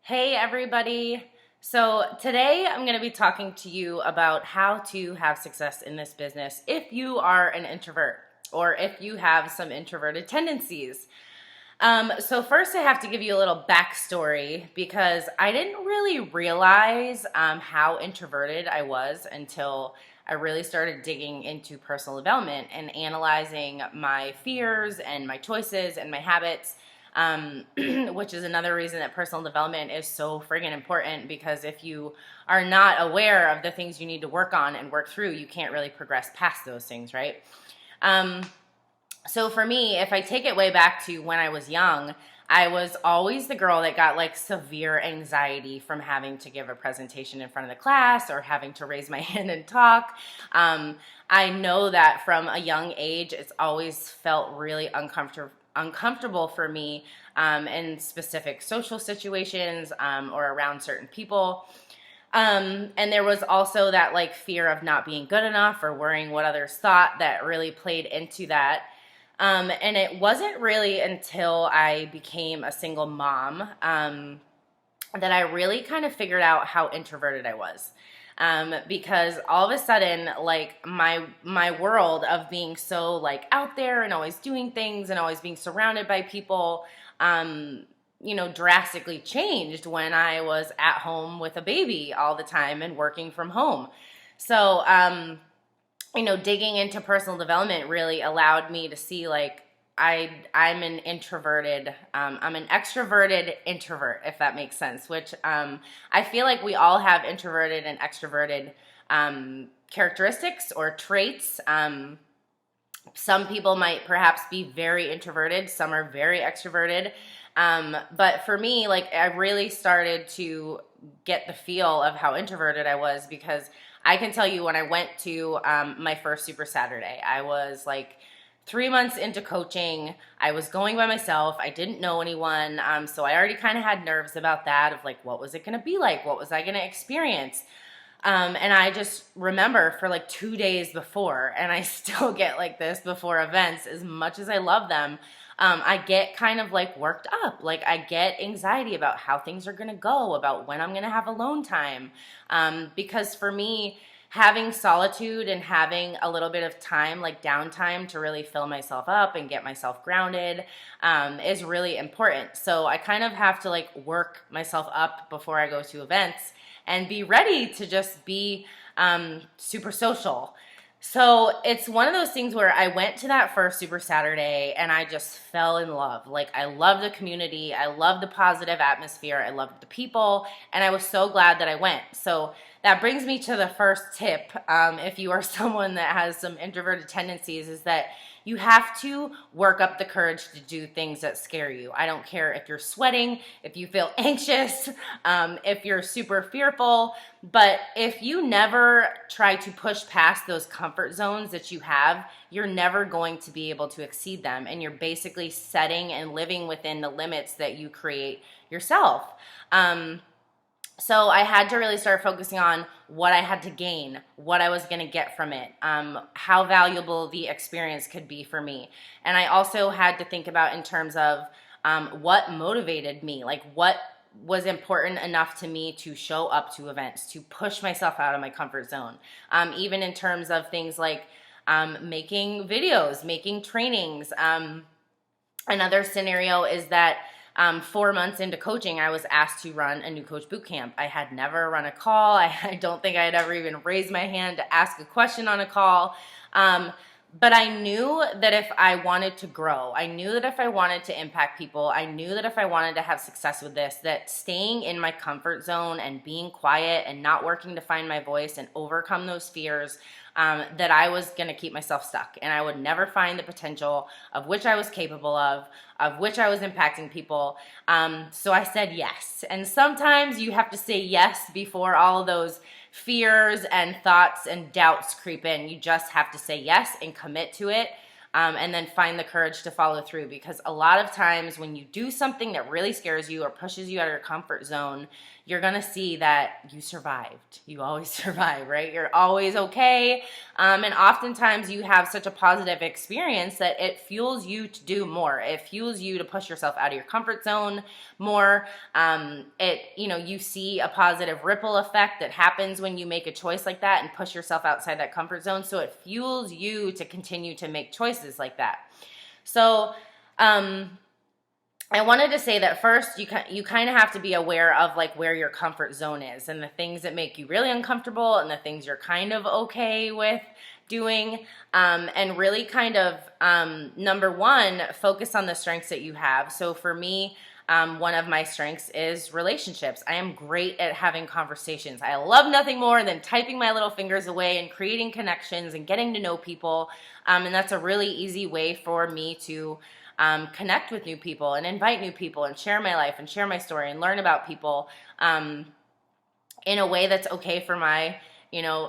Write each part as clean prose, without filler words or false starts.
Hey, everybody. So, today I'm going to be talking to you about how to have success in this business if you are an introvert or if you have some introverted tendencies. So, first, I have to give you a little backstory because I didn't really realize how introverted I was until I really started digging into personal development and analyzing my fears and my choices and my habits, which is another reason that personal development is so friggin' important, because if you are not aware of the things you need to work on and work through, you can't really progress past those things, right? Um, so for me, if I take it way back to when I was young, I was always the girl that got like severe anxiety from having to give a presentation in front of the class or having to raise my hand and talk. I know that from a young age, it's always felt really uncomfortable for me in specific social situations or around certain people. And there was also that like fear of not being good enough or worrying what others thought that really played into that. And it wasn't really until I became a single mom that I really kind of figured out how introverted I was. Because all of a sudden, like my world of being so like out there and always doing things and always being surrounded by people, drastically changed when I was at home with a baby all the time and working from home. So, digging into personal development really allowed me to see like I'm an introverted, I'm an extroverted introvert, if that makes sense, which I feel like we all have introverted and extroverted characteristics or traits. Some people might perhaps be very introverted, some are very extroverted. But for me, like I really started to get the feel of how introverted I was because I can tell you when I went to my first Super Saturday, I was like 3 months into coaching. I was going by myself. I didn't know anyone. So I already kind of had nerves about that of like, what was it going to be like? What was I going to experience? And I just remember for like 2 days before, and I still get like this before events, as much as I love them, I get kind of like worked up. Like I get anxiety about how things are going to go, about when I'm going to have alone time. Because for me, having solitude and having a little bit of time, like downtime to really fill myself up and get myself grounded, is really important. So I kind of have to like work myself up before I go to events and be ready to just be super social. So it's one of those things where I went to that first Super Saturday and I just fell in love. Like I love the community. I love the positive atmosphere. I loved the people. And I was so glad that I went. So that brings me to the first tip. If you are someone that has some introverted tendencies, is that you have to work up the courage to do things that scare you. I don't care if you're sweating, if you feel anxious, if you're super fearful, but if you never try to push past those comfort zones that you have, you're never going to be able to exceed them. And you're basically setting and living within the limits that you create yourself. So I had to really start focusing on what I had to gain, what I was going to get from it, how valuable the experience could be for me. And I also had to think about in terms of what motivated me, like what was important enough to me to show up to events, to push myself out of my comfort zone, even in terms of things like making videos, making trainings. Another scenario is that 4 months into coaching, I was asked to run a new coach boot camp. I had never run a call. I don't think I had ever even raised my hand to ask a question on a call. But I knew that if I wanted to grow, I knew that if I wanted to impact people, I knew that if I wanted to have success with this, that staying in my comfort zone and being quiet and not working to find my voice and overcome those fears, that I was going to keep myself stuck and I would never find the potential of which I was capable of which I was impacting people. So I said yes. And sometimes you have to say yes before all of those fears and thoughts and doubts creep in. You just have to say yes and commit to it. and then find the courage to follow through. Because a lot of times when you do something that really scares you or pushes you out of your comfort zone, you're going to see that you survived. You always survive, right? You're always okay. And oftentimes you have such a positive experience that it fuels you to do more. It fuels you to push yourself out of your comfort zone more. You see a positive ripple effect that happens when you make a choice like that and push yourself outside that comfort zone. So it fuels you to continue to make choices like that. So, I wanted to say that first, you kind of have to be aware of like where your comfort zone is and the things that make you really uncomfortable and the things you're kind of okay with doing, and really kind of, number one, focus on the strengths that you have. So for me, one of my strengths is relationships. I am great at having conversations. I love nothing more than typing my little fingers away and creating connections and getting to know people. And that's a really easy way for me to connect with new people and invite new people and share my life and share my story and learn about people in a way that's okay for my,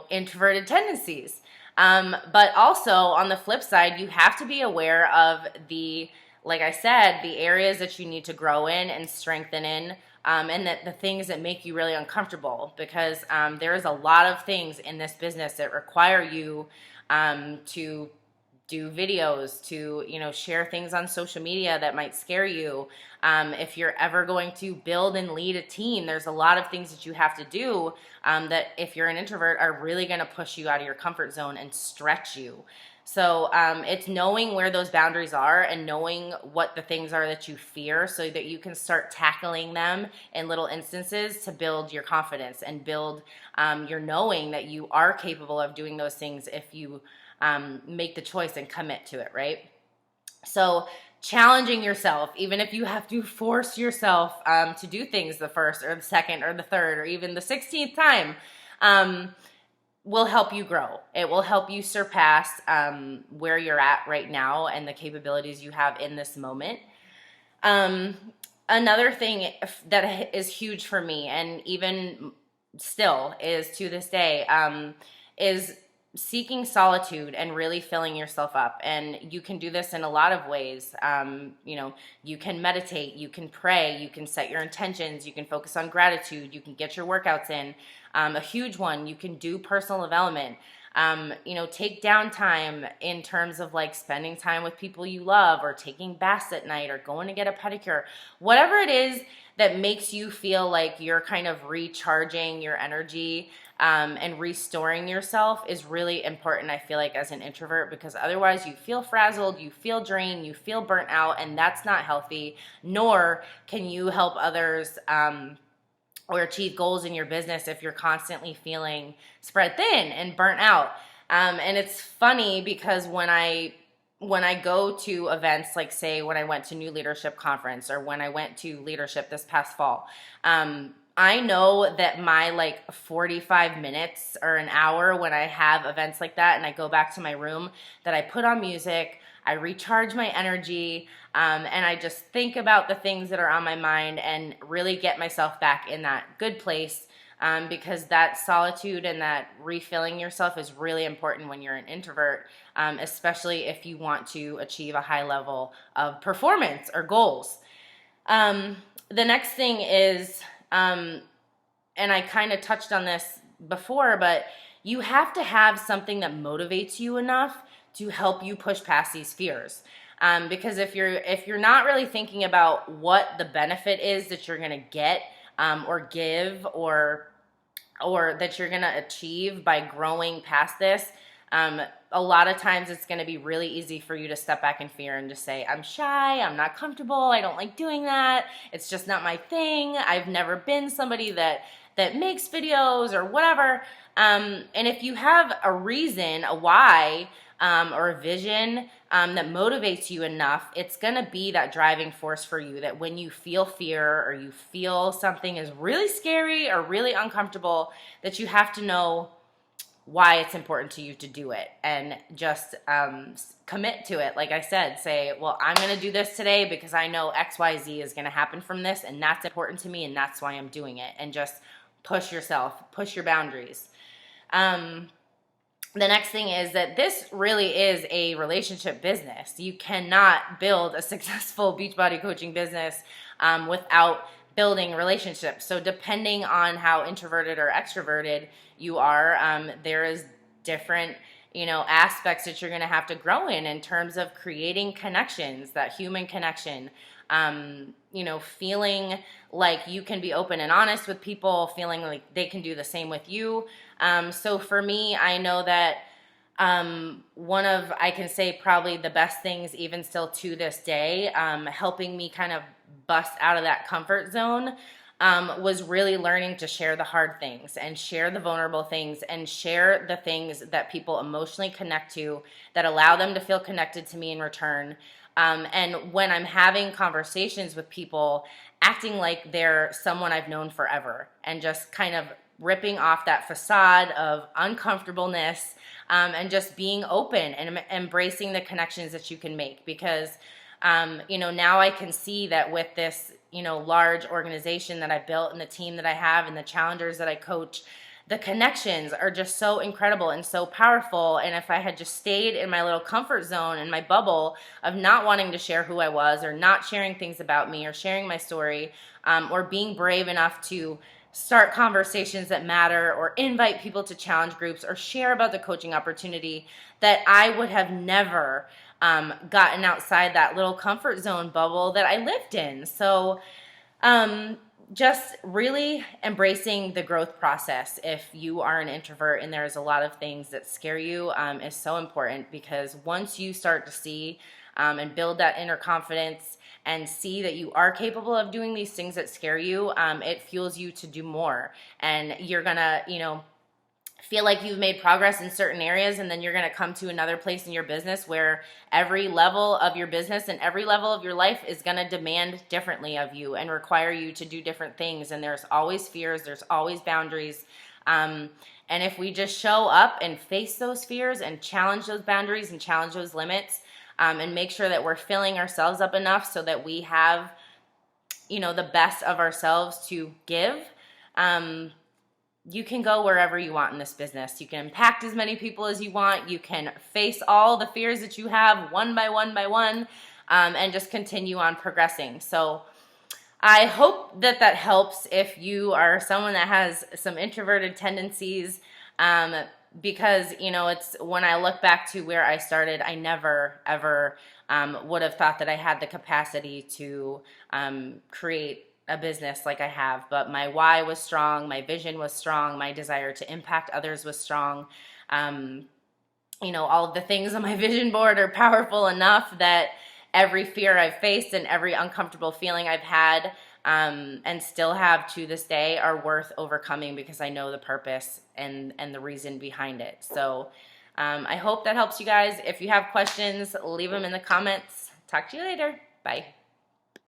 introverted tendencies. But also on the flip side, you have to be aware of like I said, the areas that you need to grow in and strengthen in, and that the things that make you really uncomfortable, because there is a lot of things in this business that require you to do videos, to share things on social media that might scare you. If you're ever going to build and lead a team, there's a lot of things that you have to do that if you're an introvert are really going to push you out of your comfort zone and stretch you. So it's knowing where those boundaries are and knowing what the things are that you fear so that you can start tackling them in little instances to build your confidence and build your knowing that you are capable of doing those things if you make the choice and commit to it, right? So challenging yourself, even if you have to force yourself to do things the first or the second or the third or even the 16th time, will help you grow. It will help you surpass where you're at right now and the capabilities you have in this moment. Another thing that is huge for me, and even still is to this day, is seeking solitude and really filling yourself up. And you can do this in a lot of ways. You can meditate, you can pray, you can set your intentions, you can focus on gratitude, you can get your workouts in. A huge one, you can do personal development. Take downtime in terms of like spending time with people you love or taking baths at night or going to get a pedicure. Whatever it is that makes you feel like you're kind of recharging your energy and restoring yourself is really important, I feel like, as an introvert, because otherwise you feel frazzled, you feel drained, you feel burnt out, and that's not healthy, nor can you help others or achieve goals in your business if you're constantly feeling spread thin and burnt out. And it's funny because when I go to events, like say when I went to New Leadership Conference or when I went to Leadership this past fall, I know that my 45 minutes or an hour when I have events like that and I go back to my room, that I put on music, I recharge my energy, and I just think about the things that are on my mind and really get myself back in that good place, because that solitude and that refilling yourself is really important when you're an introvert, especially if you want to achieve a high level of performance or goals. The next thing is, and I kind of touched on this before, but you have to have something that motivates you enough to help you push past these fears. Because if you're not really thinking about what the benefit is that you're gonna get or give or that you're gonna achieve by growing past this, a lot of times it's gonna be really easy for you to step back in fear and just say, I'm shy, I'm not comfortable, I don't like doing that, it's just not my thing, I've never been somebody that makes videos or whatever. And if you have a reason, a why, or a vision that motivates you enough, it's gonna be that driving force for you, that when you feel fear or you feel something is really scary or really uncomfortable, that you have to know why it's important to you to do it and just commit to it. Like I said, say, well, I'm gonna do this today because I know XYZ is gonna happen from this and that's important to me and that's why I'm doing it, and just push yourself, push your boundaries. the next thing is that this really is a relationship business. You cannot build a successful Beachbody coaching business without building relationships. So depending on how introverted or extroverted you are, there is different aspects that you're going to have to grow in terms of creating connections, that human connection. Feeling like you can be open and honest with people, feeling like they can do the same with you. So for me, I know that one of, I can say probably the best things even still to this day, helping me kind of bust out of that comfort zone, was really learning to share the hard things and share the vulnerable things and share the things that people emotionally connect to, that allow them to feel connected to me in return. And when I'm having conversations with people, acting like they're someone I've known forever and just kind of ripping off that facade of uncomfortableness, and just being open and embracing the connections that you can make. Because, now I can see that with this, large organization that I built and the team that I have and the challengers that I coach, the connections are just so incredible and so powerful. And if I had just stayed in my little comfort zone, in my bubble of not wanting to share who I was, or not sharing things about me, or sharing my story, or being brave enough to start conversations that matter, or invite people to challenge groups, or share about the coaching opportunity, that I would have never gotten outside that little comfort zone bubble that I lived in. So just really embracing the growth process if you are an introvert and there's a lot of things that scare you, is so important. Because once you start to see and build that inner confidence and see that you are capable of doing these things that scare you, it fuels you to do more. And you're gonna, feel like you've made progress in certain areas, and then you're going to come to another place in your business where every level of your business and every level of your life is going to demand differently of you and require you to do different things. And there's always fears, there's always boundaries. And if we just show up and face those fears and challenge those boundaries and challenge those limits, and make sure that we're filling ourselves up enough so that we have, the best of ourselves to give, you can go wherever you want in this business. You can impact as many people as you want. You can face all the fears that you have one by one by one, and just continue on progressing. So I hope that helps if you are someone that has some introverted tendencies, because, it's when I look back to where I started, I never, ever would have thought that I had the capacity to create a business like I have. But my why was strong, my vision was strong, my desire to impact others was strong. All of the things on my vision board are powerful enough that every fear I've faced and every uncomfortable feeling I've had, and still have to this day, are worth overcoming, because I know the purpose and the reason behind it. So I hope that helps you guys. If you have questions, leave them in the comments. Talk to you later. Bye.